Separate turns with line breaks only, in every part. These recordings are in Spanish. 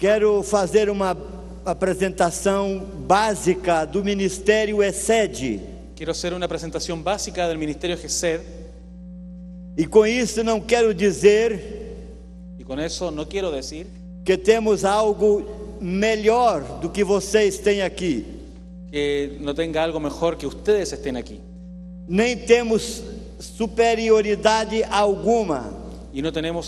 Quero fazer uma apresentação básica do Ministério ESED.
Quiero hacer una presentación básica del Ministerio GESED.
E com isso não quero dizer
Y con eso no quiero decir
que temos algo melhor do que vocês têm aqui.
que no tenga algo mejor que ustedes estén aquí.
Nem temos superioridade alguma.
Y no tenemos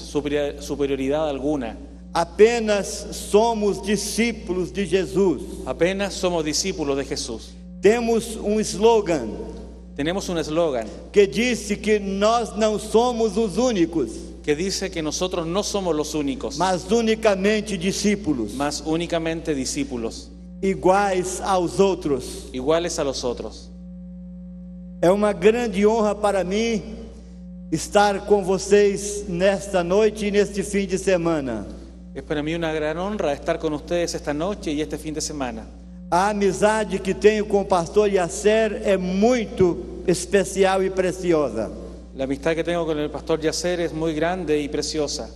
superioridad alguna.
Apenas somos discípulos de Jesus.
Apenas somos discípulos de Jesús.
Temos um slogan
Tenemos un eslogan
que disse que nós não somos os únicos,
que dice que nosotros no somos los únicos,
mas unicamente discípulos,
más únicamente discípulos,
iguais aos outros.
iguales a los otros.
É uma grande honra para mim estar com vocês nesta noite e neste fim de semana.
Es para mí una gran honra estar con ustedes esta noche y este fin de semana.
A amizade que tenho com o pastor Yasser é muito especial e preciosa.
La amistad que tengo con el pastor Yasser es muy grande y preciosa.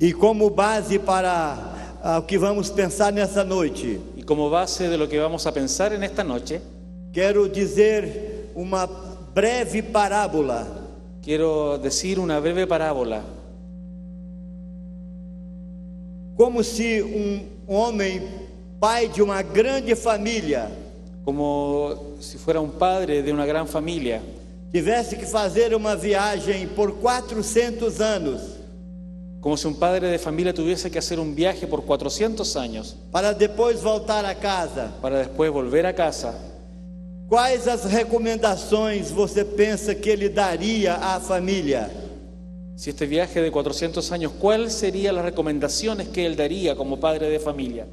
E como base para o que vamos pensar nessa noite,
Y como base de lo que vamos a pensar en esta noche,
quero dizer uma breve parábola
quiero decir una breve parábola.
como se homem, pai de uma grande família,
Como si fuera un padre de una gran familia,
tivesse que fazer uma viagem por 400 anos
como si un padre de familia tuviese que hacer un viaje por 400 años
para depois voltar a casa.
para después volver a casa.
Quais as recomendações você pensa que ele daria à família?
Si este viaje de 400 años, ¿cuáles serían las recomendaciones que él daría como padre de familia?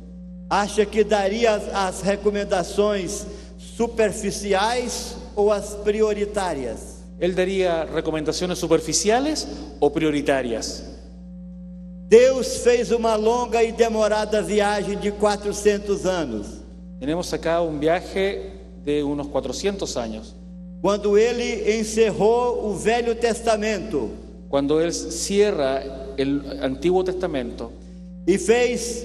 Acha que daria as recomendações superficiais ou as prioritárias?
¿Él daría recomendaciones superficiales o prioritarias?
Deus fez uma longa e demorada viagem de 400 anos.
Tenemos acá un viaje de unos 400 años,
Quando ele encerrou o Velho Testamento
cuando él cierra el Antiguo Testamento
e fez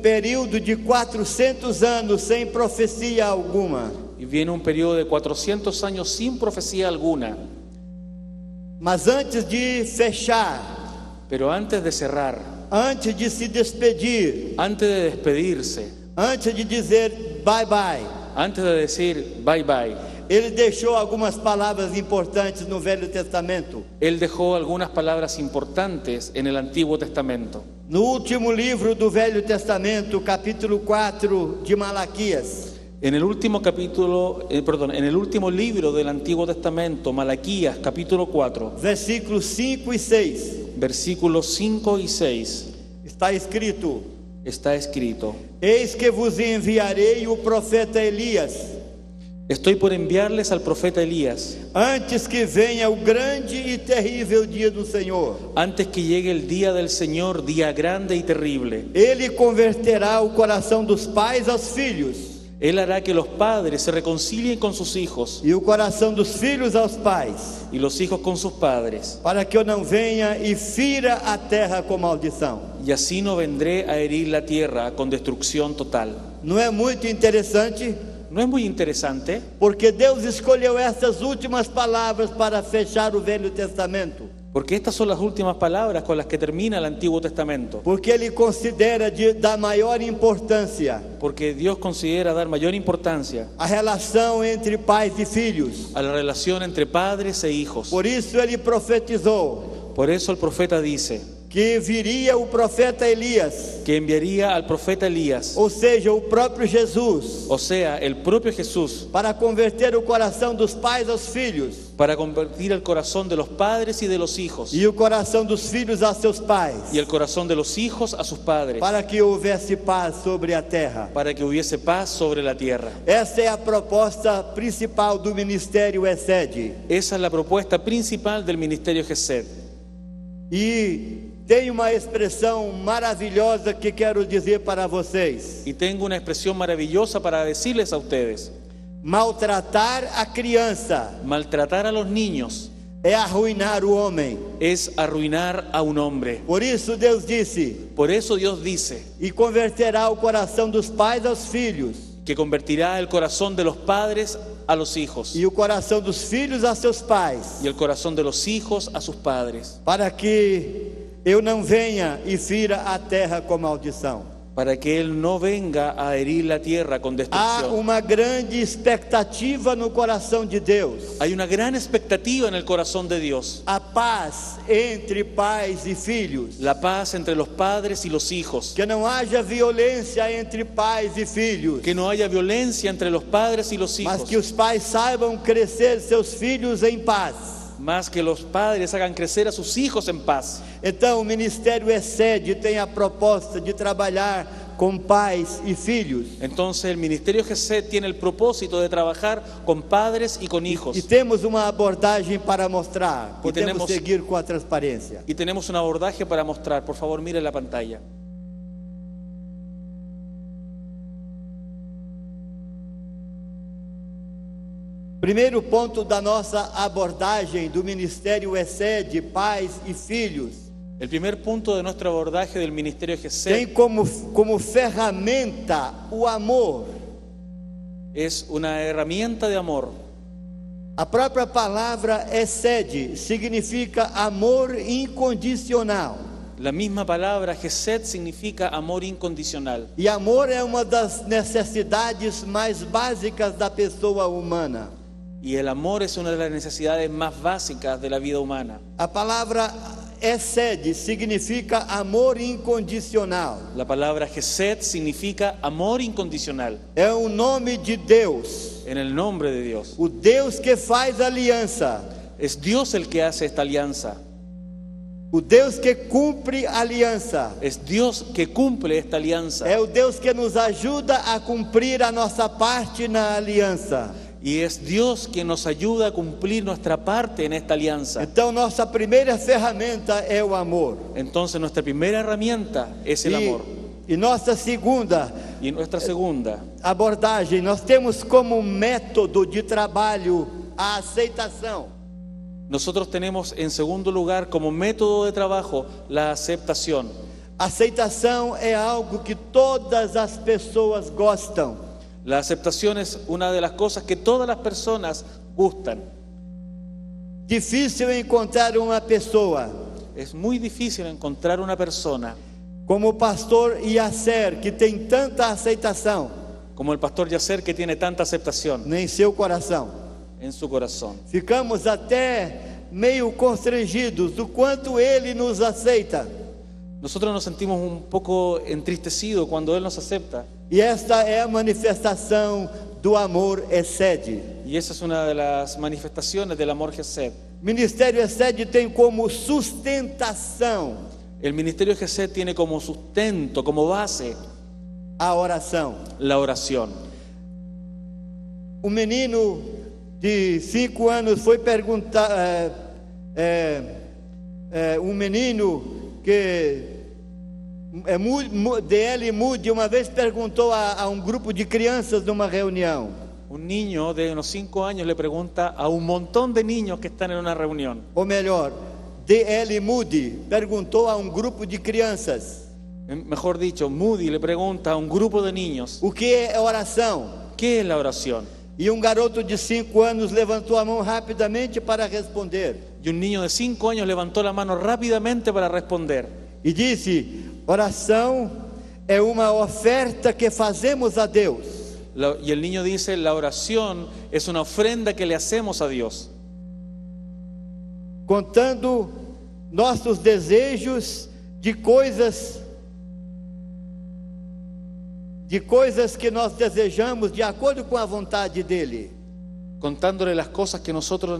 período de 400 anos sem profecia alguma.
y viene un periodo de 400 años sin profecía alguna.
Mas antes de fechar,
Pero antes de cerrar,
antes de se despedir,
antes de despedirse,
antes de dizer bye bye,
antes de decir bye bye,
ele deixou algumas palavras importantes no Velho Testamento.
él dejó algunas palabras importantes en el Antiguo Testamento.
No último livro do Velho Testamento, capítulo 4 de Malaquias,
En el último en el último libro del Antiguo Testamento, Malaquías, capítulo 4,
versículos 5 e 6,
versículos 5 y 6,
está escrito:
está escrito:
Eis que vos enviarei o profeta Elias,
estoy por enviarles al profeta Elías,
antes que venha o grande e terrível dia do Senhor.
antes que llegue el día del Señor, día grande y terrible.
Ele converterá o coração dos pais aos filhos,
Él hará que los padres se reconcilien con sus hijos
e o coração dos filhos aos pais,
y los hijos con sus padres,
para que eu não venha e fira a terra com maldição.
y así no vendré a herir la tierra con destrucción total.
Não é muito interessante?
¿No es muy interesante?
Porque Deus escolheu essas últimas palavras para fechar o Velho Testamento.
Porque estas son las últimas palabras con las que termina el Antiguo Testamento.
Porque Ele considera da maior importância
Porque Dios considera dar mayor importancia
a relação entre pais e filhos.
a la relación entre padres e hijos.
Por isso Ele profetizou
Por eso el profeta dice
que viria o profeta Elias,
que enviaría al profeta Elías,
ou seja, o próprio Jesus,
o sea, el propio Jesús,
para converter o coração dos pais aos filhos
para convertir el corazón de los padres y de los hijos,
e o coração dos filhos a seus pais,
y el corazón de los hijos a sus padres,
para que houvesse paz sobre a terra.
para que hubiese paz sobre la tierra.
Essa é a proposta principal do Ministério ESED.
Esa es la propuesta principal del Ministerio GESED.
E tem uma expressão maravilhosa que quero dizer para vocês:
Y tengo una expresión maravillosa para decirles a ustedes:
maltratar a criança
maltratar a los niños
é arruinar o homem.
es arruinar a un hombre.
Por isso Deus disse:
Por eso Dios dice
e converterá o coração dos pais aos filhos,
que convertirá el corazón de los padres a los hijos
e o coração dos filhos a seus pais,
y el corazón de los hijos a sus padres,
para que eu não venha e fira a terra com maldição.
para que Él no venga a herir la tierra con
Há
destrucción.
uma grande expectativa no coração de Deus.
Hay una gran expectativa en el corazón de Dios.
A paz entre pais e filhos.
La paz entre los padres y los hijos.
Que não haja violência entre pais e filhos.
Que no haya violencia entre los padres y los
Mas
hijos.
que os pais saibam crescer seus filhos em paz.
Más que los padres hagan crecer a sus hijos en paz.
Então o Ministério ESED tem a proposta de trabalhar com pais e filhos.
Entonces el Ministerio GESED tiene el propósito de trabajar con padres y con hijos.
E temos uma abordagem para mostrar. Podemos
tenemos-
seguir com a transparência.
Y tenemos un abordaje para mostrar. Por favor, mire la pantalla.
Primeiro ponto da nossa abordagem do Ministério ESED, pais e filhos,
El primer punto de nuestro abordaje del Ministerio
tem
GESED
como ferramenta o amor.
es una herramienta de amor.
A própria palavra ESED significa amor incondicional.
La misma palabra GESED significa amor incondicional.
E amor é uma das necessidades mais básicas da pessoa humana.
Y el amor es una de las necesidades más básicas de la vida humana.
A palavra ESED significa amor incondicional.
La palabra GESED significa amor incondicional.
É o nome de Deus,
En el nombre de Dios.
o Deus que faz aliança,
Es Dios el que hace esta alianza.
o Deus que cumpre aliança.
Es Dios que cumple esta alianza.
É o Deus que nos ajuda a cumprir a nossa parte na aliança.
Y es Dios quien nos ayuda a cumplir nuestra parte en esta alianza.
Então nossa primeira ferramenta é o amor.
Entonces nuestra primera herramienta es el amor.
E nossa segunda
Y nuestra segunda,
abordagem, nós temos como método de trabalho a aceitação.
nosotros tenemos en segundo lugar como método de trabajo la aceptación.
Aceitação é algo que todas as pessoas gostam.
La aceptación es una de las cosas que todas las personas gustan.
Difícil encontrar uma pessoa
Es muy difícil encontrar una persona
como o pastor Yasser, que tem tanta aceitação
como el pastor Yasser que tiene tanta aceptación
em seu coração.
en su corazón.
Ficamos até meio constrangidos do quanto ele nos aceita.
Nosotros nos sentimos un poco entristecidos cuando Él nos acepta.
E esta é a manifestação do amor ESED.
Y esa es una de las manifestaciones del amor GESED.
Ministério ESED tem como sustentação
El ministerio GESED tiene como sustento, como base,
a oração.
la oración.
Um menino de 5 anos foi perguntar, um menino que DL Moody uma vez perguntou a um grupo de crianças numa reunião:
Un niño de unos 5 años le pregunta a un montón de niños que están en una reunión.
ou melhor, DL Moody perguntou a um grupo de crianças:
Mejor dicho, Moody le pregunta a un grupo de niños,
o que é oração?
¿qué es la oración?
E um garoto de 5 anos levantou a mão rapidamente para responder
Y un niño de 5 años levantó la mano rápidamente para responder.
e disse: oração é uma oferta que fazemos a Deus.
Y el niño dice, la oración es una ofrenda que le hacemos a Dios,
Contando nossos desejos de coisas que nós desejamos de acordo com a vontade dele.
contándole las cosas que nosotros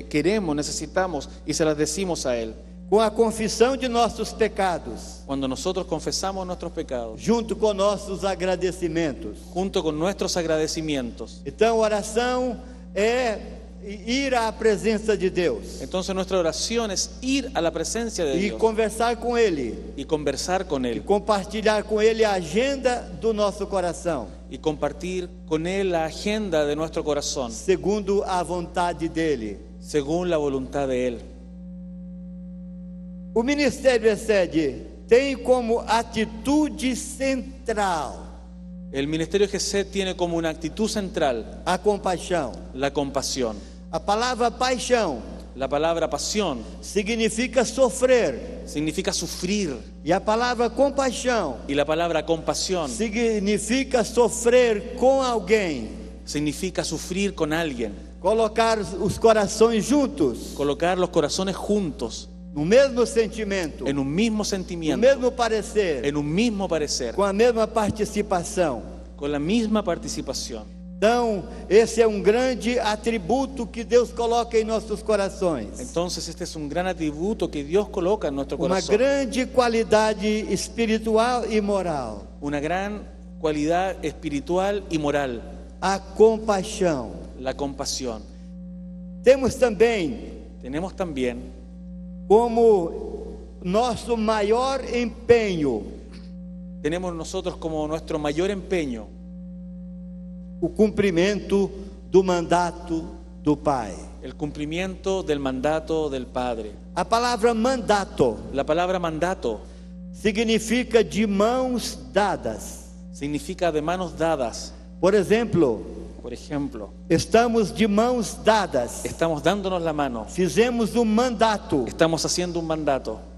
queremos, necesitamos y se las decimos a Él.
Com a confissão de nossos pecados,
Cuando nosotros confesamos nuestros pecados,
junto com nossos agradecimentos.
junto con nuestros agradecimientos.
Então, oração é ir à presença de Deus
Entonces nuestra oración es ir a la presencia de
e
Dios
conversar com Ele,
y conversar con
e
Él
compartilhar com Ele a agenda do nosso coração,
y compartir con Él la agenda de nuestro corazón,
segundo a vontade dele.
según la voluntad de Él.
O Ministério ESED tem como atitude central
El ministerio GC tiene como una actitud central
a compaixão.
la compasión.
A palavra paixão
La palabra pasión
significa sofrer,
significa sufrir
e a palavra compaixão
y la palabra compasión
significa sofrer com alguém,
significa sufrir con alguien,
colocar os corações juntos,
colocar los corazones juntos
no mesmo sentimento,
en un mismo
no
sentimiento,
mesmo parecer,
en un mismo parecer,
com a mesma participação.
con la misma participación.
Então, esse é um grande atributo que Deus coloca em nossos corações.
Entonces este es un gran atributo que Dios coloca en nuestro
Uma
corazón,
grande qualidade espiritual e moral,
una gran cualidad espiritual y moral,
a compaixão.
la compasión.
Temos também
Tenemos también
como nosso maior empenho
tenemos nosotros como nuestro mayor empeño
o cumprimento do mandato do Pai.
el cumplimiento del mandato del Padre.
A palavra mandato
La palabra mandato
significa de mãos dadas.
significa de manos dadas.
Por exemplo, estamos de mãos dadas.
estamos dándonos la mano,
Fizemos um mandato.
estamos haciendo un mandato.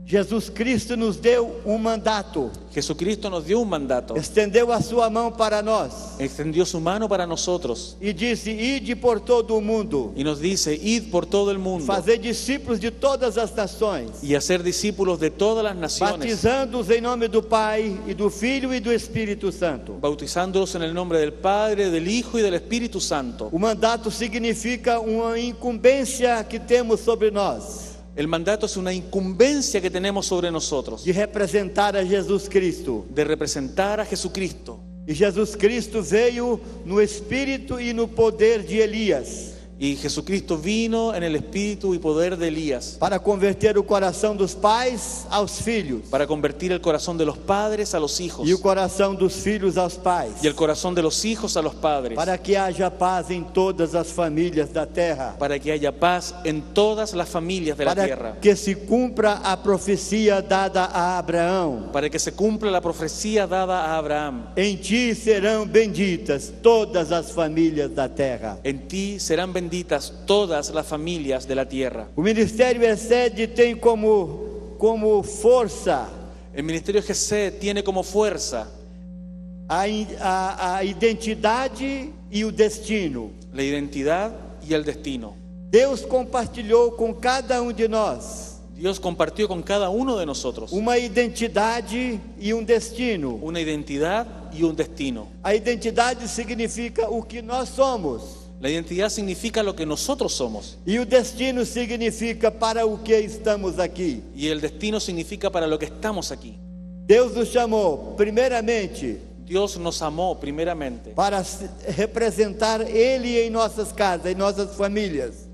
Jesus Cristo nos deu um mandato.
Jesucristo nos dio un mandato,
Estendeu a sua mão para nós
extendió su mano para nosotros
e disse: Ide por todo o mundo,
y nos dice: id por todo el mundo
fazer discípulos de todas as nações,
y hacer discípulos de todas las naciones,
batizando-os em nome do Pai e do Filho e do Espírito Santo.
bautizándolos en el nombre del Padre, del Hijo y del Espíritu Santo.
O mandato significa uma incumbência que temos sobre nós,
El mandato es una incumbencia que tenemos sobre nosotros
de representar a Jesus Cristo.
de representar a Jesucristo.
E Jesus Cristo veio no espírito e no poder de Elias,
Y Jesucristo vino en el espíritu y poder de Elías
para converter o coração dos pais aos filhos
para convertir el corazón de los padres a los hijos
e o coração dos filhos aos pais,
y el corazón de los hijos a los padres,
para que haja paz em todas as famílias da terra,
para que haya paz en todas las familias de la
para
tierra,
que se cumpra a profecia dada a Abraão:
para que se cumpla la profecía dada a Abraham:
em ti serão benditas todas as famílias da terra.
en ti serán benditas todas las familias de la tierra.
O Ministério ESED tem como força
El ministerio GC tiene como fuerza
a identidade e o destino.
la identidad y el destino.
Deus compartilhou com cada um de nós
Dios compartió con cada uno de nosotros
uma identidade e um destino.
una identidad y un destino.
A identidade significa o que nós somos,
La identidad significa lo que nosotros somos
e o destino significa para o que estamos aqui.
y el destino significa para lo que estamos aquí.
Deus nos chamou primeiramente
Dios nos amó primeramente,
para representar Ele em nossas casas, em nossas famílias.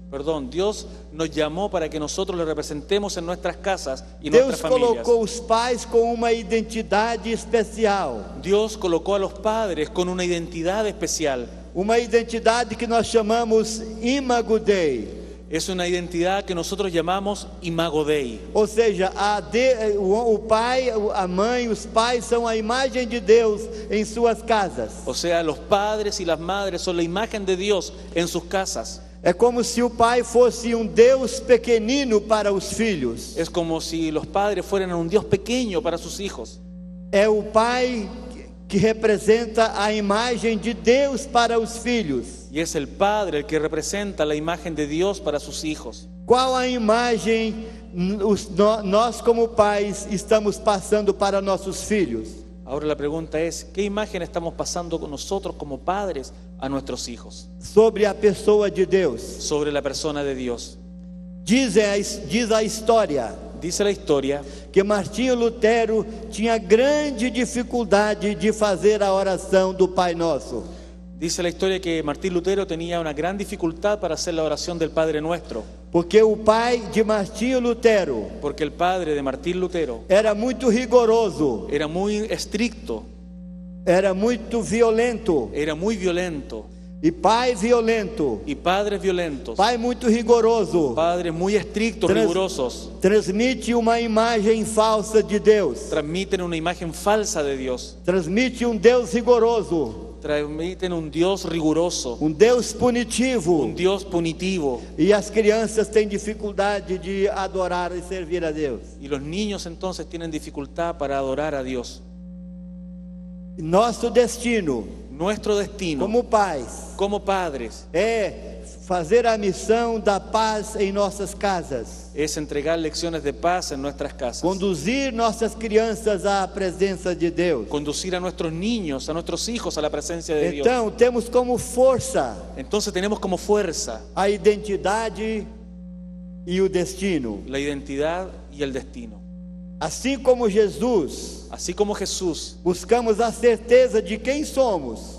Dios nos llamó para que nosotros le representemos en nuestras casas y
Deus
nuestras familias.
colocou os pais com uma identidade especial,
Dios colocó a los padres con una identidad especial.
uma identidade que nós chamamos Imago Dei.
Es una identidad que nosotros llamamos Imago Dei.
Ou seja, o pai, a mãe, os pais são a imagem de Deus em suas casas.
O sea, los padres y las madres son la imagen de Dios en sus casas.
É como se o pai fosse um Deus pequenino para os filhos.
Es como si los padres fueran un Dios pequeño para sus hijos.
É o pai que representa a imagem de Deus para os filhos.
Y es el padre el que representa la imagen de Dios para sus hijos.
Qual a imagem nós como pais estamos passando para nossos filhos?
Ahora la pregunta es, ¿qué imagen estamos pasando con nosotros como padres a nuestros hijos
Sobre a pessoa de Deus.
sobre la persona de Dios?
Diz a história
Dice la historia
que Martinho Lutero tinha grande dificuldade de fazer a oração do Pai Nosso.
Dice la historia que Martín Lutero tenía una gran dificultad para hacer la oración del Padre Nuestro,
Porque o pai de Martinho Lutero
porque el padre de Martín Lutero
era muito rigoroso,
era muy estricto,
era muito violento.
era muy violento.
e pai violento,
y padres violentos,
pai muito rigoroso,
padres muy estrictos, rigurosos,
transmite uma imagem falsa de Deus,
transmiten una imagen falsa de Dios,
transmite Deus rigoroso,
transmiten un Dios riguroso,
Deus punitivo,
un Dios punitivo,
e as crianças têm dificuldade de adorar e servir a Deus.
y los niños entonces tienen dificultad para adorar a Dios.
Nosso destino,
Nuestro destino
como pais,
como padres
é fazer a missão da paz em nossas casas,
es entregar lecciones de paz en nuestras casas,
conduzir nossas crianças à presença de Deus.
conducir a nuestros niños, a nuestros hijos a la presencia de Dios.
Então, temos como força
Entonces tenemos como fuerza
a identidade e o destino.
la identidad y el destino.
Assim como Jesus,
Así como Jesús,
buscamos a certeza de quem somos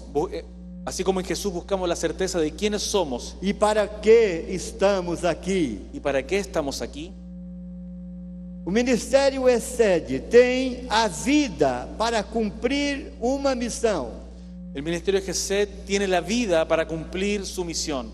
así como en Jesús buscamos la certeza de quiénes somos
e para que estamos aqui.
y para qué estamos aquí.
O Ministério Excede tem a vida para cumprir uma missão.
El ministerio de Gesed tiene la vida para cumplir su misión.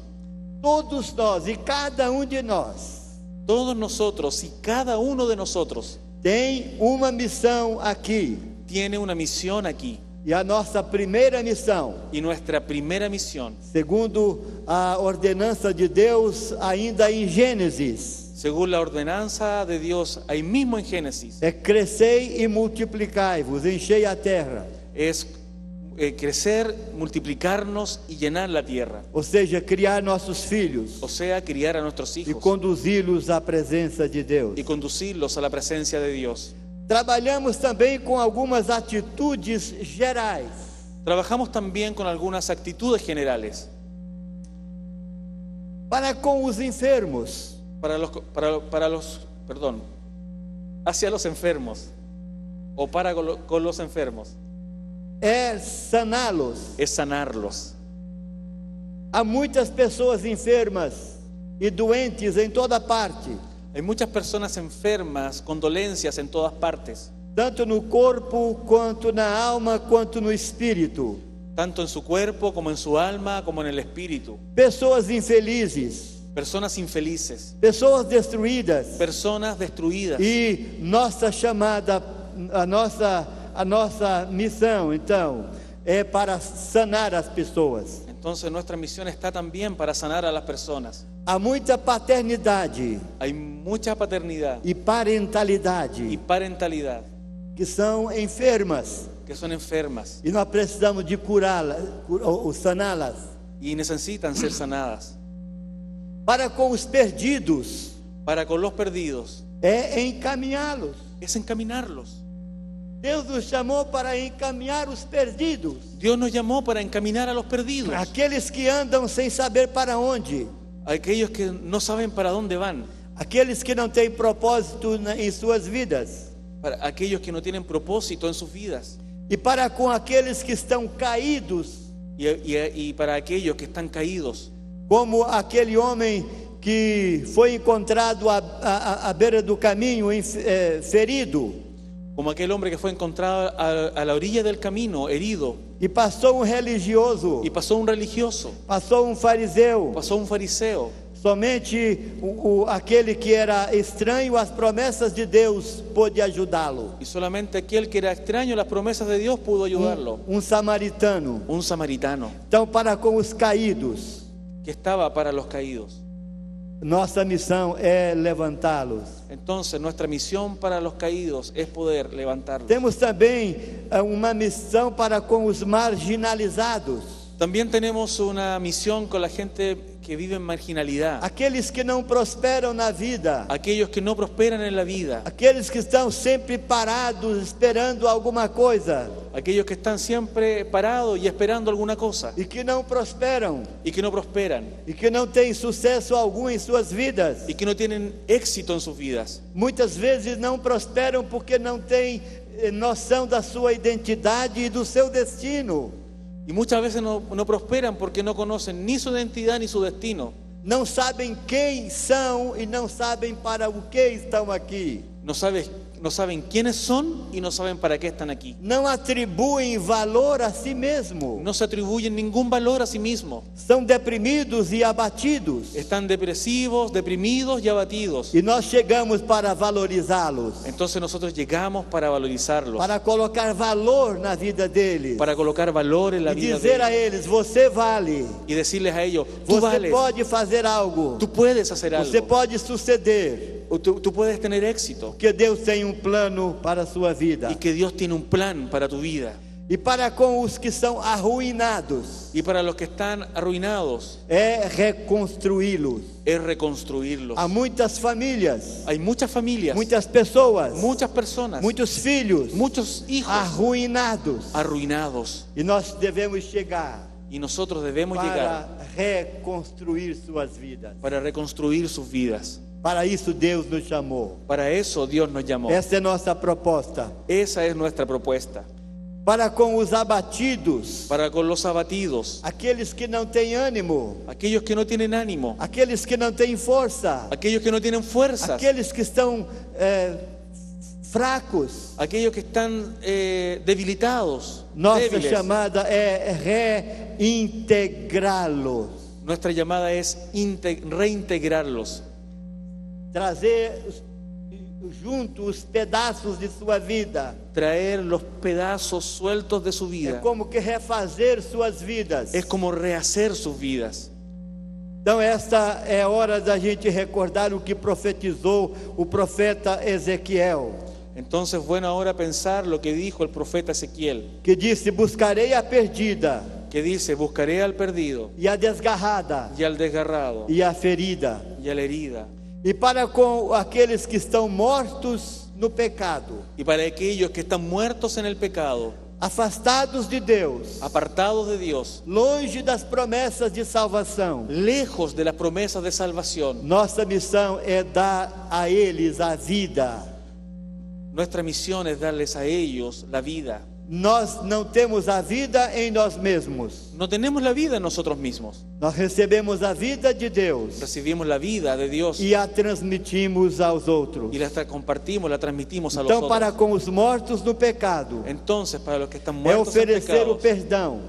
Todos nós e cada de nós
Todos nosotros y cada uno de nosotros
tem uma missão aqui.
tiene una misión aquí.
E a nossa primeira missão,
Y nuestra primera misión,
segundo a ordenança de Deus, ainda em Gênesis,
según la ordenanza de Dios, ahí mismo en Génesis,
é crescei e multiplicai-vos, enchei a terra.
es crecer, multiplicarnos y llenar la tierra.
Ou seja, criar nossos filhos
O sea, criar a nuestros
e
hijos
conduzi-los à presença de Deus.
y conducirlos a la presencia de Dios.
Trabalhamos também com algumas atitudes gerais.
Trabajamos también con algunas actitudes generales
Para com os enfermos,
hacia los enfermos o para con los enfermos.
é saná-los.
Es sanarlos.
Há muitas pessoas enfermas e doentes em toda parte,
Hay muchas personas enfermas con dolencias en todas partes,
tanto no corpo, quanto na alma, quanto no espírito.
tanto en su cuerpo como en su alma como en el espíritu.
Pessoas infelizes,
Personas infelices,
pessoas destruídas.
personas destruidas.
E nossa chamada, a nossa missão, então, é para sanar as pessoas.
Entonces nuestra misión está también para sanar a las personas.
Há muita paternidade
Hay mucha paternidad
e parentalidade
y parentalidad
que são enfermas
que son enfermas
e nós precisamos de curá-las ou saná-las.
y necesitan ser sanadas.
Para com os perdidos
Para con los perdidos
é encaminhá-los.
es encaminarlos.
Deus nos chamou para encaminhar os perdidos,
Dios nos llamó para encaminar a los perdidos,
aqueles que andam sem saber para onde,
a aquellos que no saben para dónde van,
aqueles que não têm propósito em suas vidas,
para aquellos que no tienen propósito en sus vidas
e para com aqueles que estão caídos,
y para aquellos que están caídos,
como aquele homem que foi encontrado à beira do caminho, ferido,
como aquel hombre que fue encontrado a la orilla del camino herido
e passou religioso,
y pasó un religioso,
passou fariseu.
pasó un fariseo.
Somente aquele que era estranho às promessas de Deus pôde ajudá-lo.
Y solamente aquel que era extraño a las promesas de Dios pudo ayudarlo.
Samaritano.
Un samaritano
Então, para com os caídos,
que estaba para los caídos.
nossa missão é levantá-los.
Entonces nuestra misión para los caídos es poder levantarlos.
Temos também uma missão para com os marginalizados,
También tenemos una misión con la gente que vive en marginalidad,
aqueles que não prosperam na vida,
aquellos que no prosperan en la vida,
aqueles que estão sempre parados esperando alguma coisa
aquellos que están siempre parados y esperando alguna cosa
e que não prosperam
y que no prosperan
e que não têm sucesso algum em suas vidas.
y que no tienen éxito en sus vidas.
Muitas vezes não prosperam porque não têm noção da sua identidade e do seu destino.
Y muchas veces no prosperan porque no conocen ni su identidad ni su destino.
Não sabem quem são e não sabem para o que estão aqui.
No saben no saben quiénes son y no saben para qué están aquí.
Não atribuem valor a si mesmo.
No se atribuyen ningún valor a sí mismos.
São deprimidos e abatidos.
Están depresivos, deprimidos y abatidos.
E nós chegamos para valorizá-los,
Entonces nosotros llegamos para valorizarlos,
para colocar valor na vida deles.
para colocar valor en la
E
vida de
dizer a
ellos.
eles: você vale.
Y decirles a ellos, tú
Você
vales,
pode fazer algo.
tú puedes hacer
Você
algo,
pode suceder.
tú puedes tener éxito.
Porque Deus tem um plano para a sua vida.
Y que Dios tiene un plan para tu vida.
E para com os que são arruinados,
Y para los que están arruinados,
é reconstruí-los.
es reconstruirlos.
Há muitas famílias,
Hay muchas familias,
muitas pessoas,
muchas personas,
muitos filhos
muchos hijos
arruinados.
arruinados.
E nós devemos chegar
Y nosotros debemos
para
llegar
reconstruir suas vidas.
para reconstruir sus vidas.
Para isso Deus nos chamou.
Para eso Dios nos llamó.
Essa é nossa proposta.
Esa es nuestra propuesta.
Para com os abatidos,
Para con los abatidos,
aqueles que não têm ânimo,
aquellos que no tienen ánimo,
aqueles que não têm força,
aquellos que no tienen fuerzas,
aqueles que estão fracos.
aquellos que están debilitados,
Nossa
débiles.
chamada é reintegrá-los,
Nuestra llamada es reintegrarlos,
trazer junto os pedaços de sua vida.
traer los pedazos sueltos de su
É
vida.
como que refazer suas vidas.
Es como rehacer sus vidas.
Então esta é a hora da gente recordar o que profetizou o profeta Ezequiel,
Entonces, bueno, ahora pensar lo que dijo el profeta Ezequiel,
que disse: buscarei a perdida
que dice, buscaré al perdido
e a desgarrada
y al desgarrado
e a ferida.
y a la herida.
E para com aqueles que estão mortos no pecado,
Y para aquellos que están muertos en el pecado,
afastados de Deus,
apartados de Dios,
longe das promessas de salvação,
lejos de las promesas de salvación,
nossa missão é dar a eles a vida.
nuestra misión es darles a ellos la vida.
Nós não temos a vida em nós mesmos.
No tenemos la vida en nosotros mismos.
Nós recebemos a vida de Deus
Recibimos la vida de Dios
e a transmitimos aos outros.
y la compartimos, la transmitimos a los
Então, para
otros.
com os mortos no pecado,
Entonces, para los que están
é
muertos en
oferecer o
pecados,
perdão,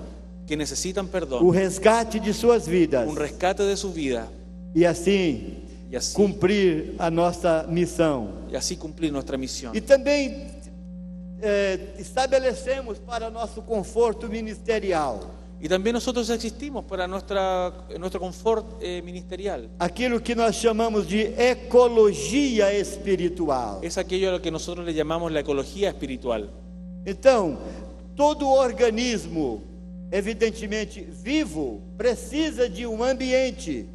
que necesitan
o
perdón,
resgate de suas vidas
un rescate de su vida,
e assim
y así
cumprir a nossa missão.
cumplir nuestra misión.
E também estabelecemos para nosso conforto ministerial
Y también nosotros existimos para nuestro confort ministerial.
aquilo que nós chamamos de ecologia espiritual.
Es aquello a lo que nosotros le llamamos la ecología espiritual.
Então, todo organismo, evidentemente vivo, precisa de um ambiente,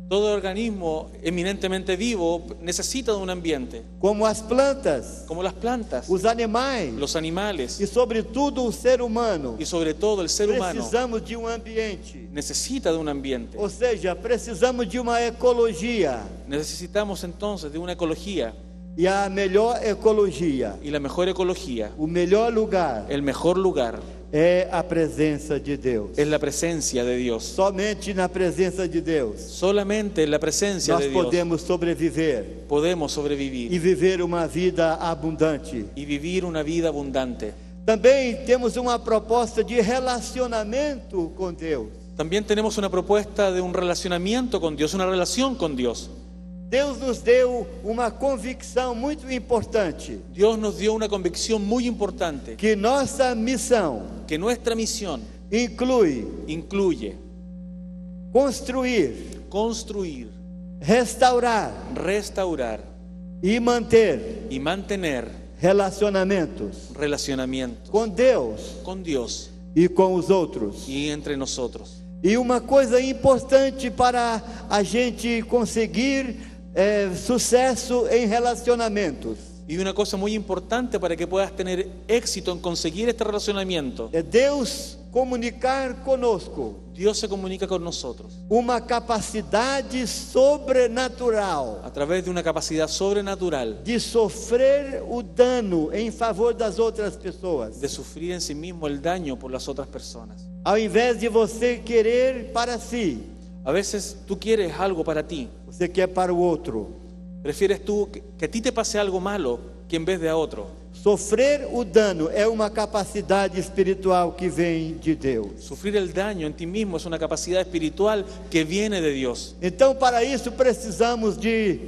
Todo organismo eminentemente vivo necesita de un ambiente,
como as plantas,
como las plantas,
os animais
los animales
e, sobretudo, o ser humano.
y sobre todo el ser humano
Precisamos de um ambiente,
necesita de un ambiente.
ou seja, precisamos de uma ecologia.
Necesitamos entonces de una ecología,
E a melhor ecologia,
y la mejor ecología,
o melhor lugar,
el mejor lugar
é a presença de Deus.
es la presencia de Dios.
Somente na presença de Deus
Solamente en la presencia
nós
de Dios
podemos sobreviver
podemos
e
sobrevivir
viver uma vida abundante.
y vivir una vida abundante.
Também temos uma proposta de relacionamento com Deus.
También tenemos una propuesta de un relacionamiento con Dios, una relación con Dios.
Deus nos deu uma convicção muito importante,
Dios nos dio una convicción muy importante,
que nossa missão
que nuestra misión
inclui construir,
construir,
restaurar
restaurar
e manter
y mantener
relacionamentos
relacionamientos
com Deus
con Dios
e com os outros.
y entre nosotros.
E uma coisa importante para a gente conseguir sucesso em relacionamentos
Y una cosa muy importante para que puedas tener éxito en conseguir este relacionamiento,
é Deus comunicar conosco
Dios se comunica con nosotros
uma capacidade sobrenatural
a través de una capacidad sobrenatural
de sofrer o dano em favor das outras pessoas.
de sufrir en sí mismo el daño por las otras personas.
Ao invés de você querer para si,
A veces tú quieres algo para ti,
você quer para o outro.
prefieres tú que a ti te pase algo malo que en vez de a otro.
Sofrer o dano é uma capacidade espiritual que vem de Deus.
Sufrir el daño en ti mismo es una capacidad espiritual que viene de Dios.
Então, para isso, precisamos de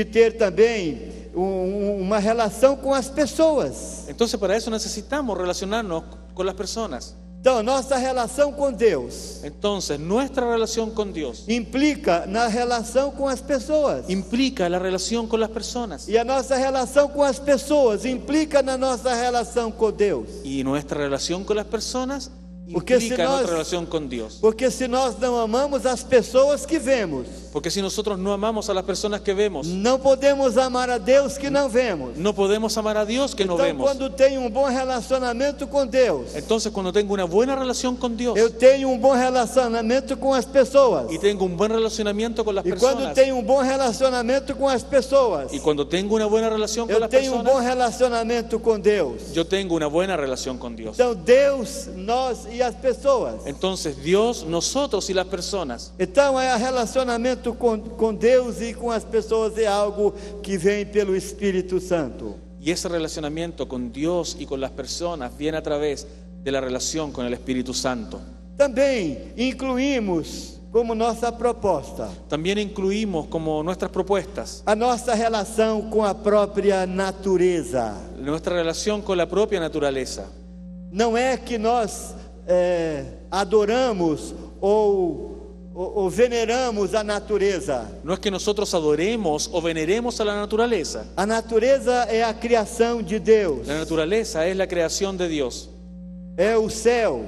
ter também uma relação com as pessoas.
Entonces para eso necesitamos relacionarnos con las personas.
Então, nossa relação com Deus
Entonces nuestra relación con Dios
implica na relação com as pessoas.
implica la relación con las personas.
E a nossa relação com as pessoas implica na nossa relação com Deus.
Y nuestra relación con las personas
Porque
implica
si nós-
nuestra relación con Dios.
Porque se nós não amamos as pessoas que vemos,
Porque si nosotros no amamos a las personas que vemos,
não podemos amar a Deus que não vemos.
no podemos amar a Dios que no
Então,
vemos.
quando tenho um bom relacionamento com Deus,
Entonces cuando tengo una buena relación con Dios
eu tenho um bom relacionamento com as pessoas.
y tengo un buen relacionamiento con las
E quando
personas,
tenho um bom relacionamento com as pessoas,
y cuando tengo una buena relación con
eu
las
tenho um bom
personas,
relacionamento com Deus.
yo tengo una buena relación con Dios.
Então, Deus, nós e as pessoas.
Entonces Dios, nosotros y las personas.
Então, relacionamento com Deus e com as pessoas é algo que vem pelo Espírito Santo.
Y ese relacionamiento con Dios y con las personas viene a través de la relación con el Espíritu Santo.
Também incluímos como nossa proposta
También incluimos como nuestras propuestas
a nossa relação com a própria natureza.
nuestra relación con la propia naturaleza.
Não é que nós adoramos ou veneramos a natureza.
No es que nosotros adoremos o veneremos a la naturaleza.
A natureza é a criação de Deus.
La naturaleza es la creación de Dios.
É o céu,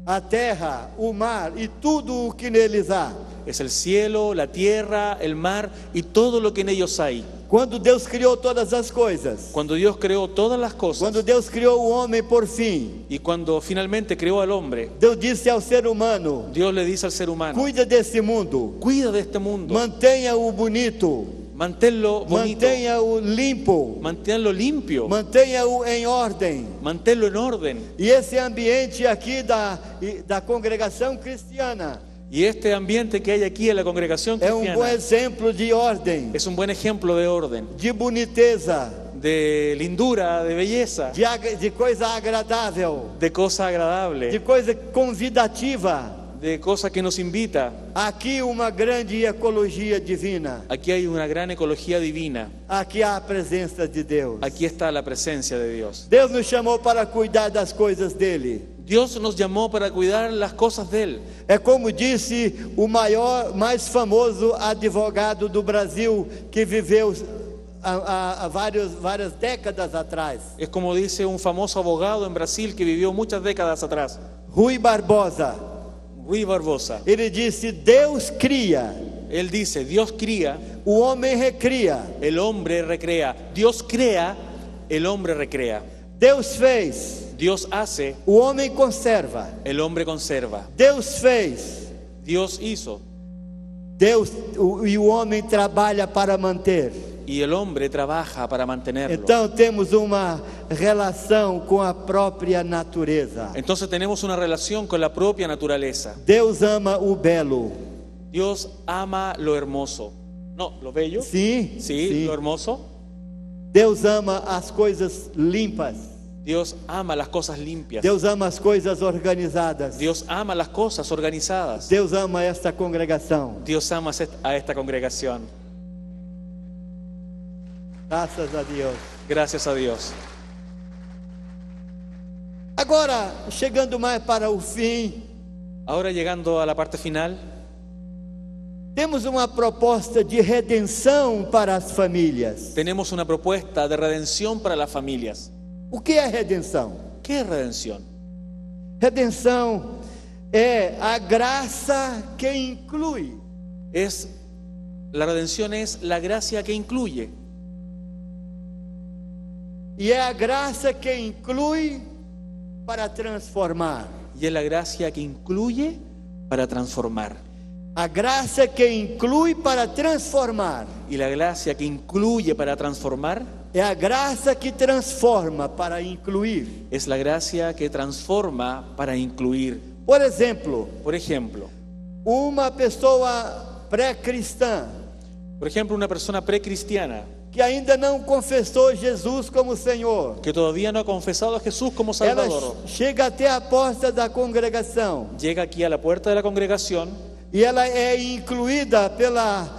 a terra, o mar e tudo o que neles há.
Es el cielo, la tierra, el mar y todo lo que en ellos hay.
Quando Deus criou todas as coisas,
Cuando Dios creó todas las cosas
quando Deus criou o homem por fim,
y cuando finalmente creó al hombre,
Deus disse ao ser humano:
Dios le dice al ser humano:
cuida desse mundo,
cuida de este mundo,
mantenha-o bonito,
manténlo bonito,
mantenha-o limpo,
manténlo limpio,
mantenha-o em ordem.
manténlo en orden.
E esse ambiente aqui da congregação cristiana
Y este ambiente que hay aquí en la congregación
é um bom
cristiana
exemplo de ordem,
es un buen ejemplo de orden,
de boniteza,
de lindura, de belleza,
de coisa agradável,
de cosa agradable,
de coisa convidativa.
de cosa que nos invita.
Aqui uma grande ecologia divina.
Aquí hay una gran ecología divina.
Aqui há a presença de Deus.
Aquí está la presencia de Dios.
Deus nos chamou para cuidar das coisas dele.
Dios nos llamó para cuidar las cosas de Él.
É como disse o mais famoso advogado do Brasil, que viveu há várias décadas atrás,
Es como dice un famoso abogado en Brasil que vivió muchas décadas atrás,
Rui Barbosa.
Rui Barbosa.
Ele disse: Deus cria,
Él dice: Dios cría,
o homem recria.
el hombre recrea. Dios crea, el hombre recrea.
Deus fez,
Dios hace,
o homem conserva.
el hombre conserva.
Deus fez,
Dios hizo,
e o homem trabalha para manter.
y el hombre trabaja para mantenerlo.
Então temos uma relação com a própria natureza.
Entonces tenemos una relación con la propia naturaleza.
Deus ama o belo.
Dios ama lo hermoso. No, lo bello.
Sim,
Sí, lo hermoso.
Deus ama as coisas limpas.
Dios ama las cosas limpias.
Deus ama as coisas organizadas.
Dios ama las cosas organizadas.
Deus ama esta congregação.
Dios ama a esta congregación.
Graças a Deus.
Gracias a Dios.
Agora, chegando mais para o fim,
Ahora llegando a la parte final,
temos uma proposta de redenção para as famílias.
tenemos una propuesta de redención para las familias.
O que é redenção?
¿Qué es redención?
Redenção é a graça que inclui.
La redención es la gracia que incluye.
E é a graça que inclui para transformar.
Y es la gracia que incluye para transformar.
A graça que inclui para transformar.
Y la gracia que incluye para transformar
É a graça que transforma para incluir.
es la gracia que transforma para incluir.
Por exemplo,
Por ejemplo,
uma pessoa pré-cristã
una persona precristiana
que ainda não confessou Jesus como Senhor.
que todavía no ha confesado a Jesús como
Ela
Salvador,
chega até a porta da congregação
llega aquí a la puerta de la congregación
e ela é incluída pela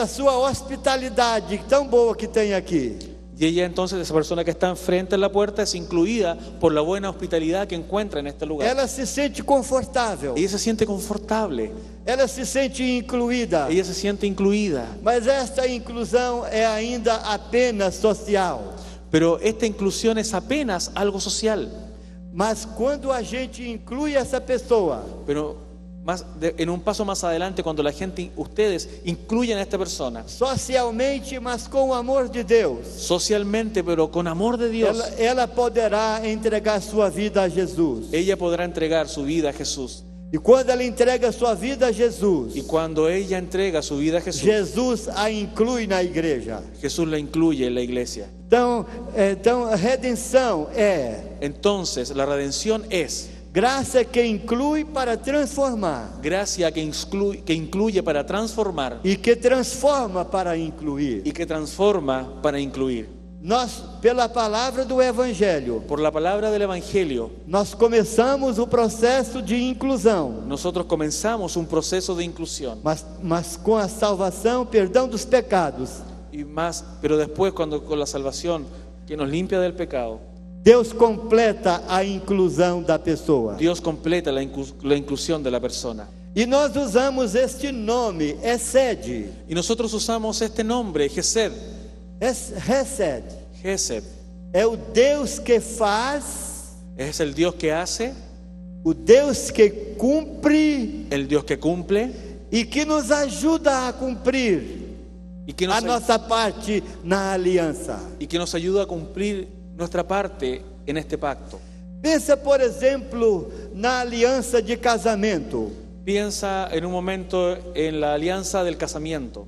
sua hospitalidade tão boa que tem aqui.
y ella entonces, esa persona que está enfrente de la puerta, es incluida por la buena hospitalidad que encuentra en este lugar.
Ela se sente confortável,
Ella se siente confortable,
ela se sente incluída.
ella se siente incluida.
Mas esta inclusão é ainda apenas social.
Pero esta inclusión es apenas algo social.
Mas quando a gente inclui essa pessoa,
Pero en un paso más adelante, cuando la gente, ustedes incluyen a esta persona
socialmente, mas com o amor de Deus,
socialmente, pero con amor de Dios,
ela poderá entregar sua vida a Jesus.
ella podrá entregar su vida a Jesús.
E quando ela entrega sua vida a Jesus,
Y cuando ella entrega su vida a Jesús,
Jesus a inclui na igreja.
Jesús la incluye en la iglesia.
Então a redenção é
Entonces, la redención es
graça que inclui para transformar
gracia que incluye para transformar
e que transforma para incluir.
y que transforma para incluir.
Nós, pela palavra do Evangelho,
Por la palabra del Evangelio,
nós começamos o processo de inclusão,
nosotros comenzamos un proceso de inclusión.
mas com a salvação, perdão dos pecados,
Y más, pero después, cuando con la salvación que nos limpia del pecado,
Deus completa a inclusão da pessoa.
Dios completa la inclusión de la persona.
E nós usamos este nome, Hesed.
Y nosotros usamos este nombre, Gesed.
Hesed
Gesed
é o Deus que faz,
es el Dios que hace,
o Deus que cumpre
el Dios que cumple
e que nos ajuda a cumprir
y que
a nossa parte na aliança.
nos ayuda a cumplir nuestra parte en este pacto.
Pensa, por exemplo, na aliança de casamento.
Piensa en un momento en la alianza del casamiento.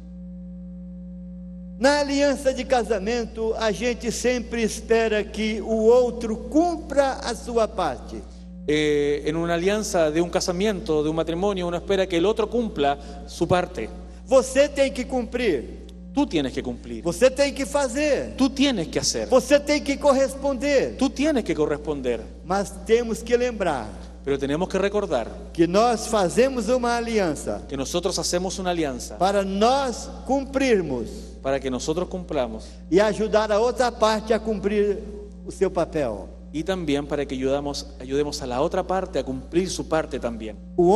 Na aliança de casamento, a gente sempre espera que o outro cumpra a sua parte.
En una alianza de un casamiento, de un matrimonio, uno espera que el otro cumpla su parte.
Você tem que cumprir,
Tú tienes que cumplir,
você tem que fazer,
tú tienes que hacer,
você tem que corresponder.
tú tienes que corresponder.
Mas temos que lembrar
Pero tenemos que recordar
que nós fazemos uma aliança
que nosotros hacemos una alianza
para nós cumprirmos
para que nosotros cumplamos
e ajudar a outra parte a cumprir o seu papel.
y también para que ayudemos a la otra parte a cumplir su parte también.
O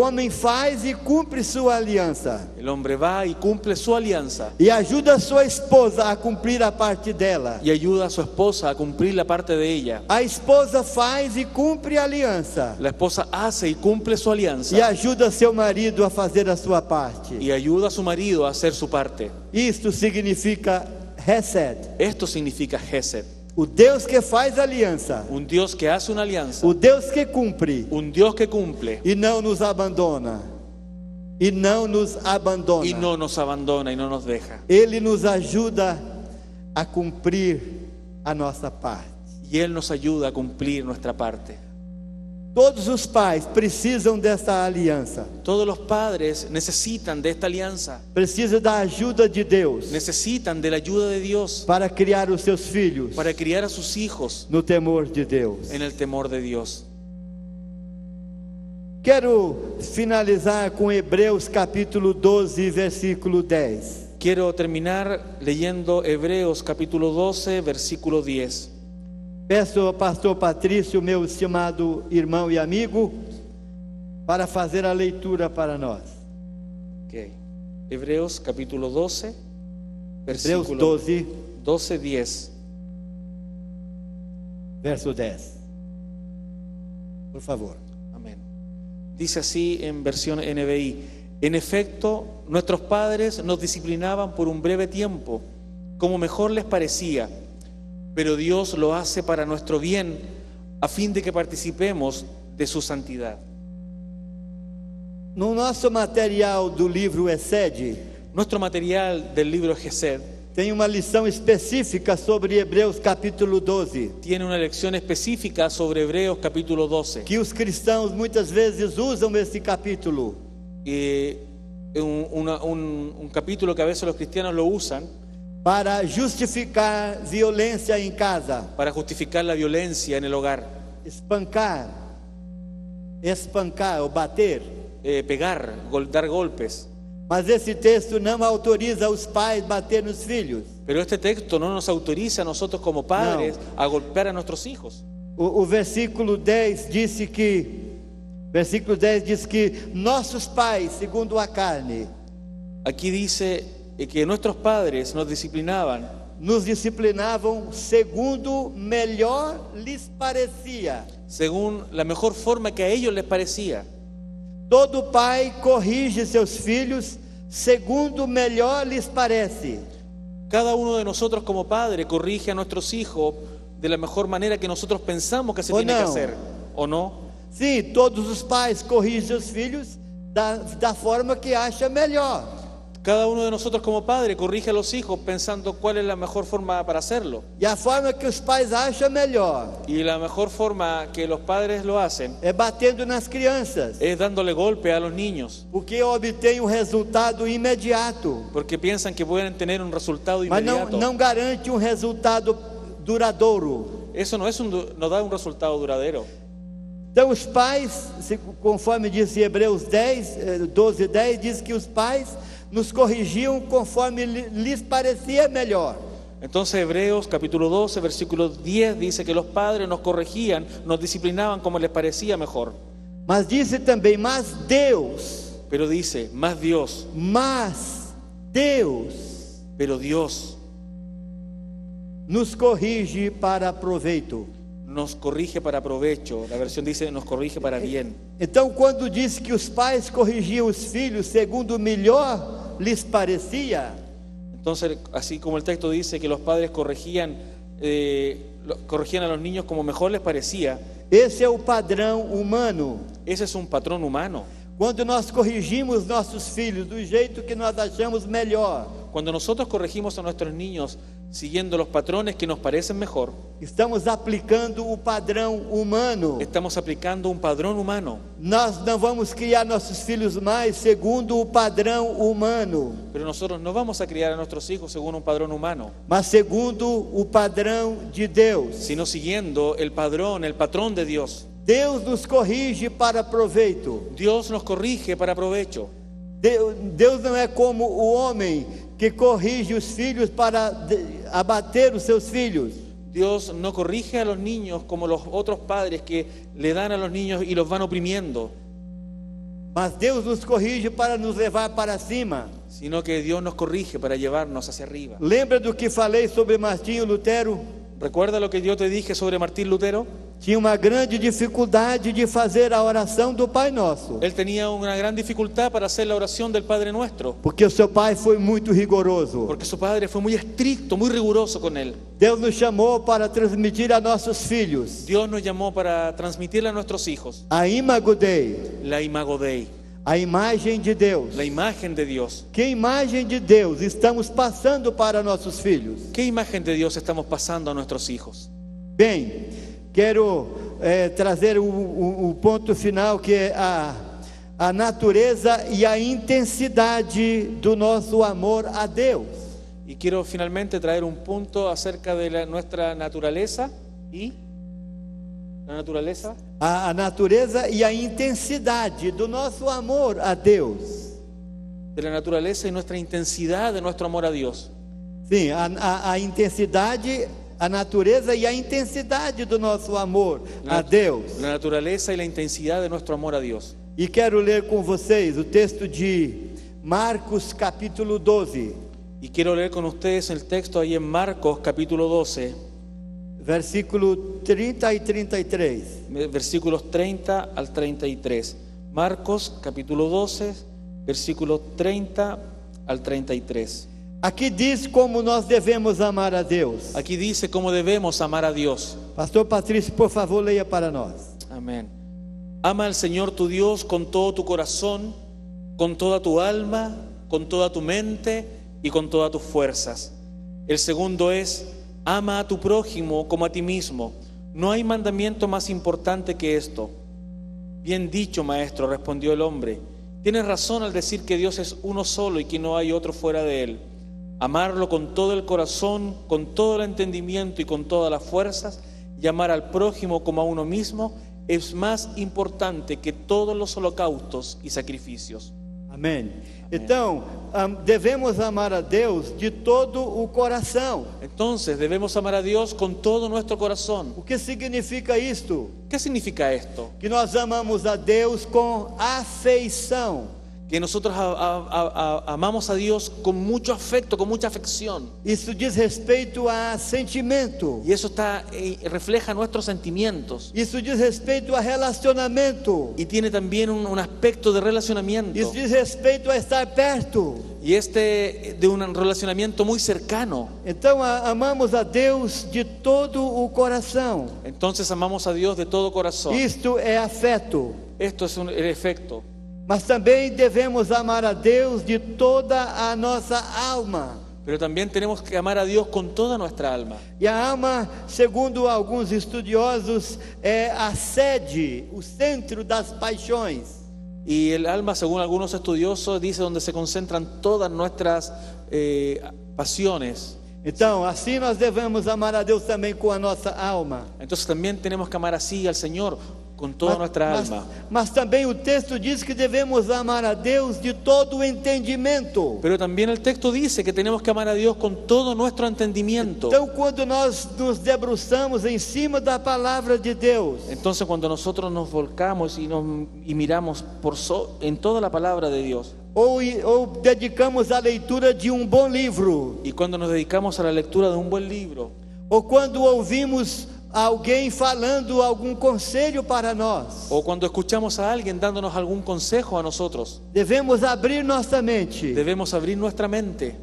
homem faz e cumpre sua aliança
El hombre va y cumple su alianza
e ajuda sua esposa a cumprir a parte dela.
y ayuda a su esposa a cumplir la parte de ella.
A esposa faz e cumpre a aliança
La esposa hace y cumple su alianza
e ajuda seu marido a fazer a sua parte.
y ayuda a su marido a hacer su parte.
Isto significa Hesed,
Esto significa Gesed,
o Deus que faz aliança,
un Dios que hace una alianza,
o Deus que cumpre
un Dios que cumple
e não nos abandona. E não nos abandona.
y no nos abandona y no nos deja.
Ele nos ajuda a cumprir a nossa parte.
Y Él nos ayuda a cumplir nuestra parte.
Todos os pais precisam dessa aliança.
Todos los padres necesitan de esta alianza,
Precisa da ajuda de Deus
necesitan de la ayuda de Dios
para criar os seus filhos
para criar a sus hijos
no temor de Deus.
en el temor de Dios.
Quero finalizar com Hebreus capítulo 12, versículo 10.
Quiero terminar leyendo Hebreos capítulo 12, versículo 10.
Peço ao pastor Patrício, meu estimado irmão e amigo, para fazer a leitura para nós.
Okay. Hebreos capítulo 12,
Hebreus
versículo
12,
12, 10.
verso 10. Por favor.
Amén. Dice así en versión NBI: en efecto, nuestros padres nos disciplinaban por un breve tiempo, como mejor les parecía, pero Dios lo hace para nuestro bien, a fin de que participemos de su santidad.
No nosso material do livro Hesed,
Nuestro material del libro Gesed
tem uma lição específica sobre Hebreus capítulo 12,
tiene una lección específica sobre Hebreos capítulo 12.
que os cristãos muitas vezes usam esse capítulo
un capítulo que a veces los cristianos lo usan
para justificar violência em casa,
para justificar la violencia en el hogar,
espancar ou bater.
pegar, dar golpes.
Mas esse texto não autoriza os pais a bater nos filhos.
Pero este texto no nos autoriza a nosotros como padres a golpear a nuestros hijos.
O versículo 10 diz que nossos pais, segundo a carne,
Aquí dice que nuestros padres nos disciplinaban
segundo melhor lhes parecia.
según la mejor forma que a ellos les parecía.
Todo pai corrige seus filhos segundo melhor lhes parece.
Cada uno de nosotros como padre corrige a nuestros hijos de la mejor manera que nosotros pensamos que se
¿O
tiene que
no?
hacer, ¿o no?
Sim, todos os pais corrigem seus filhos da forma que acha melhor.
Cada uno de nosotros como padre corrige a los hijos pensando cuál es la mejor forma para hacerlo.
E a forma que os pais acham melhor
Y la mejor forma que los padres lo hacen
é batendo nas crianças,
es dándole golpe a los niños,
porque obtém um resultado imediato,
porque piensan que pueden tener un resultado
mas
inmediato.
não garante um resultado duradouro.
Eso no da un resultado duradero.
Então os pais, conforme diz Hebreus 12:10, diz que os pais nos corrigiam conforme lhes parecia melhor.
Entonces Hebreos capítulo 12, versículo 10 dice que los padres nos corregían, nos disciplinaban como les parecía mejor.
Mas disse também, mas Deus,
Pero dice, pero Dios
nos corrige para proveito.
nos corrige para provecho. La versión dice, nos corrige para bien.
Então, quando diz que os pais corrigiam os filhos segundo melhor lhes parecia,
Entonces, así como el texto dice que los padres corregían a los niños como mejor les parecía,
esse é o padrão humano.
ese es un patrón humano.
Quando nós corrigimos nossos filhos do jeito que nós achamos melhor,
Cuando nosotros corregimos a nuestros niños siguiendo los patrones que nos parecen mejor,
estamos aplicando o padrão humano.
estamos aplicando un padrón humano.
Nós não vamos criar nossos filhos mais segundo o padrão humano,
Pero nosotros no vamos a criar a nuestros hijos según un padrón humano,
mas segundo o padrão de Deus.
sino siguiendo el patrón de Dios.
Deus nos corrige para proveito.
Dios nos corrige para provecho.
Deus não é como o homem que corrige os filhos para abater os seus filhos.
Dios no corrige a los niños como los otros padres que le dan a los niños y los van oprimiendo,
Mas Deus nos corrige para nos levar para cima.
sino que Dios nos corrige para llevarnos hacia arriba.
Lembra do que falei sobre Martinho Lutero?
¿Recuerda lo que yo te dije sobre Martín Lutero?
Tinha uma grande dificuldade de fazer a oração do Pai Nosso,
Él tenía una gran dificultad para hacer la oración del Padre Nuestro,
porque o seu pai foi muito rigoroso.
porque su padre fue muy estricto, muy riguroso con él.
Deus nos chamou para transmitir a nossos filhos
Dios nos llamó para transmitirle a nuestros hijos
a Imago Dei,
la Imago Dei,
a imagem de Deus.
la imagen de Dios.
Que imagem de Deus estamos passando para nossos filhos?
¿Qué imagen de Dios estamos pasando a nuestros hijos?
Bem, quero trazer o ponto final, que é a natureza e a intensidade do nosso amor a Deus.
Y quiero finalmente traer un punto acerca de nuestra naturaleza y la naturaleza.
A natureza e a intensidade do nosso amor a Deus.
De la naturaleza y nuestra intensidad de nuestro amor a Dios.
Sim, a intensidade, a natureza e a intensidade do nosso amor a Deus.
La naturaleza y la intensidad de nuestro amor a Dios.
E quero ler com vocês o texto de Marcos capítulo 12,
Y quiero leer con ustedes el texto ahí en Marcos capítulo 12,
versículo 30 e 33.
versículos 30 al 33. Marcos capítulo 12, versículos 30 al 33.
Aqui diz como nós devemos amar a Deus.
Aquí dice cómo debemos amar a Dios.
Pastor Patrício, por favor, leia para nós.
Amén. Ama al Señor tu Dios con todo tu corazón, con toda tu alma, con toda tu mente y con todas tus fuerzas. El segundo es, ama a tu prójimo como a ti mismo. No hay mandamiento más importante que esto. Bien dicho, maestro, respondió el hombre. Tienes razón al decir que Dios es uno solo y que no hay otro fuera de Él. Amarlo con todo el corazón, con todo el entendimiento y con todas las fuerzas, y amar al prójimo como a uno mismo, es más importante que todos los holocaustos y sacrificios.
Amém. Então, devemos amar a Deus de todo o coração.
Entonces debemos amar a Dios con todo nuestro corazón.
O que significa isto?
¿Qué significa esto?
Que nós amamos a Deus com afeição.
Que nosotros amamos a Dios con mucho afecto, con mucha afección.
Isso diz respeito a sentimento.
Y eso refleja nuestros sentimientos.
Isso diz respeito a relacionamento.
Y tiene también un aspecto de relacionamiento.
Isso diz respeito a estar perto.
Y de un relacionamiento muy cercano.
Então amamos a Deus de todo o coração.
Entonces amamos a Dios de todo corazón.
Isto é afeto.
Esto es el efecto.
Mas também devemos amar a Deus de toda a nossa alma.
Pero también tenemos que amar a Dios con toda nuestra alma.
E a alma, segundo alguns estudiosos, é a sede, o centro das paixões.
Y el alma, según algunos estudiosos, dice donde se concentran todas nuestras pasiones.
Então, assim nós devemos amar a Deus também com a nossa alma.
Entonces también tenemos que amar así al Señor con toda nuestra alma.
Mas também o texto diz que devemos amar a Deus de todo o entendimento.
Pero también el texto dice que tenemos que amar a Dios con todo nuestro entendimiento.
Então, quando nós nos debruçamos em cima da palavra de Deus,
Entonces cuando nosotros nos volcamos y miramos en toda la palabra de Dios,
ou dedicamos a leitura de bom livro,
y cuando nos dedicamos a la lectura de un buen libro,
ou quando ouvimos alguém falando algum conselho para nós,
o cuando escuchamos a alguien dándonos algún consejo a nosotros,
devemos abrir nossa mente,
debemos abrir nuestra mente,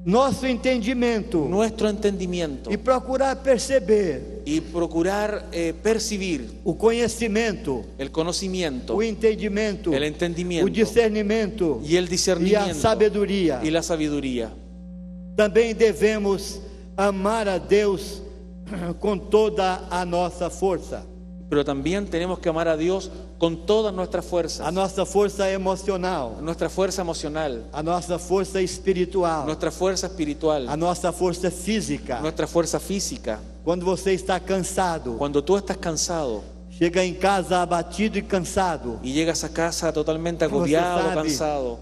nosso entendimiento,
nuestro entendimiento,
e procurar perceber
y procurar percibir
o conhecimento,
el conocimiento,
o entendimento,
el entendimiento
o discernimento
y el
e a
discernimiento
sabedoria.
y la sabiduría.
Também devemos amar a Deus com toda a nossa força,
Pero también tenemos que amar a Dios con todas nuestras fuerzas,
a nossa força emocional,
nuestra fuerza emocional,
a nossa força espiritual,
nuestra fuerza espiritual,
a nossa força física.
nuestra fuerza física.
Quando você está cansado,
Cuando tú estás cansado
chega em casa abatido e cansado,
y llegas a casa totalmente
Você
agobiado,
sabe
cansado,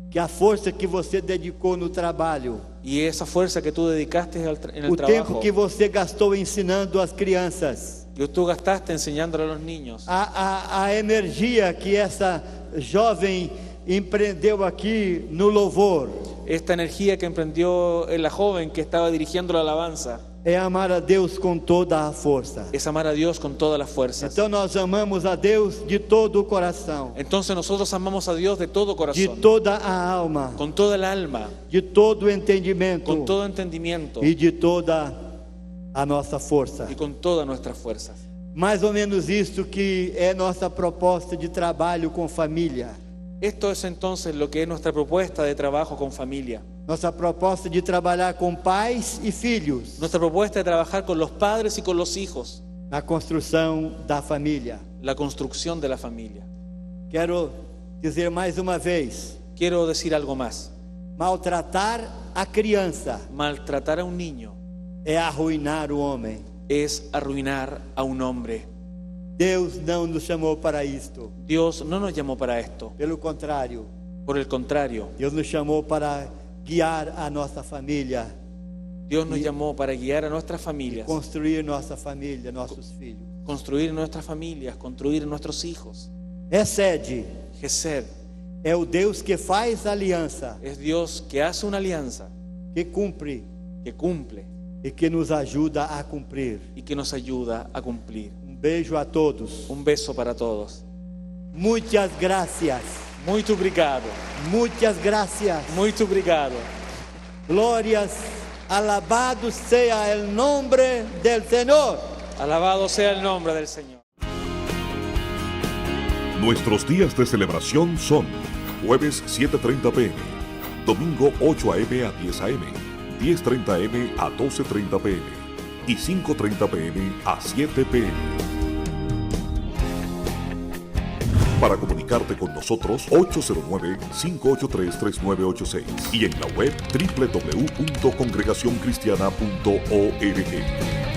que a força que você dedicou no trabalho,
y esa fuerza que tú dedicaste en el
o tempo
trabajo,
que você gastou ensinando as crianças,
que tú gastaste enseñándole a los niños,
a energia que essa jovem empreendeu aqui no louvor,
esta energía que emprendió la joven que estaba dirigiendo la alabanza,
é amar a Deus com toda a força.
es amar a Dios con todas las fuerzas.
Então nós amamos a Deus de todo o coração,
Entonces nosotros amamos a Dios de todo
de
corazón,
toda a alma,
con toda el alma,
de todo o entendimento
con todo entendimiento
e de toda a nossa força.
y con todas nuestras fuerzas.
Mais ou menos isto que é nossa proposta de trabalho com família.
Esto es entonces lo que es nuestra propuesta de trabajo con familia.
Nossa proposta de trabalhar com pais e filhos
Nuestra propuesta de trabajar con los padres y con los hijos,
na construção da família.
la construcción de la familia.
Quero dizer mais uma vez:
Quiero decir algo más.
maltratar a criança
Maltratar a un niño
é arruinar o homem.
es arruinar a un hombre.
Deus não nos chamou para isto.
Dios no nos llamó para esto.
Pelo contrário,
Por el contrario,
Deus nos chamou para guiar a nossa família,
Dios nos llamó para guiar a nuestras familias,
construir nossa família, nossos filhos.
construir nuestras familias, construir nuestros hijos.
Excede,
Gesed
é o Deus que faz aliança,
es Dios que hace una alianza,
que cumpre
que cumple
e que nos ajuda a cumprir.
y que nos ayuda a cumplir.
Beijo a todos.
Un beso para todos.
Muitas gracias.
Muito obrigado.
Muitas gracias.
Muito obrigado.
Glórias. Alabado sea el nombre del Señor.
Alabado sea el nombre del Señor.
Nuestros días de celebración son jueves 7:30 p.m., domingo 8 a.m. a 10 a.m., 10:30 a.m. a 12:30 p.m. y 5:30 p.m. a 7 p.m. Para comunicarte con nosotros, 809-583-3986 y en la web www.congregacioncristiana.org.